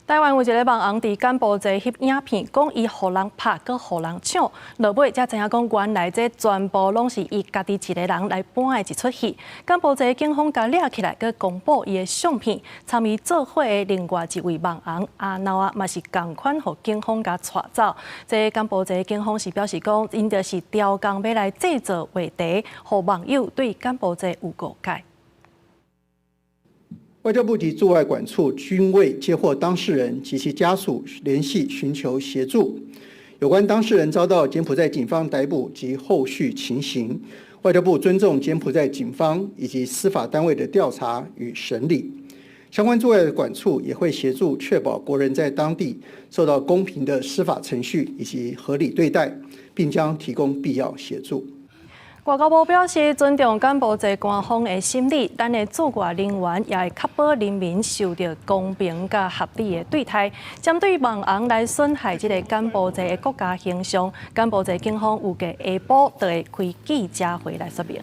台湾有一个网红伫柬埔寨翕影片，讲伊互人拍，佮互人抢，落尾才知影讲原来这全部拢是伊家己一个人来搬的一出戏。柬埔寨警方甲抓起来，佮公布伊的相片。参与做伙的另外一位网红阿闹啊，嘛是同款，互警方甲带走。这柬埔寨警方是表示讲，因就是雕工要来制作话题，互网友对柬埔寨有误解。外交部及驻外管处均未接获当事人及其家属联系寻求协助。有关当事人遭到柬埔寨警方逮捕及后续情形，外交部尊重柬埔寨警方以及司法单位的调查与审理。相关驻外管处也会协助确保国人在当地受到公平的司法程序以及合理对待，并将提供必要协助。外交部表示，尊重柬埔寨官方的审理，咱的驻外人员也会确保人民受到公平甲合理的对待。针对网红来损害这个柬埔寨的国家形象，柬埔寨警方预计下晡就会开记者会来说明。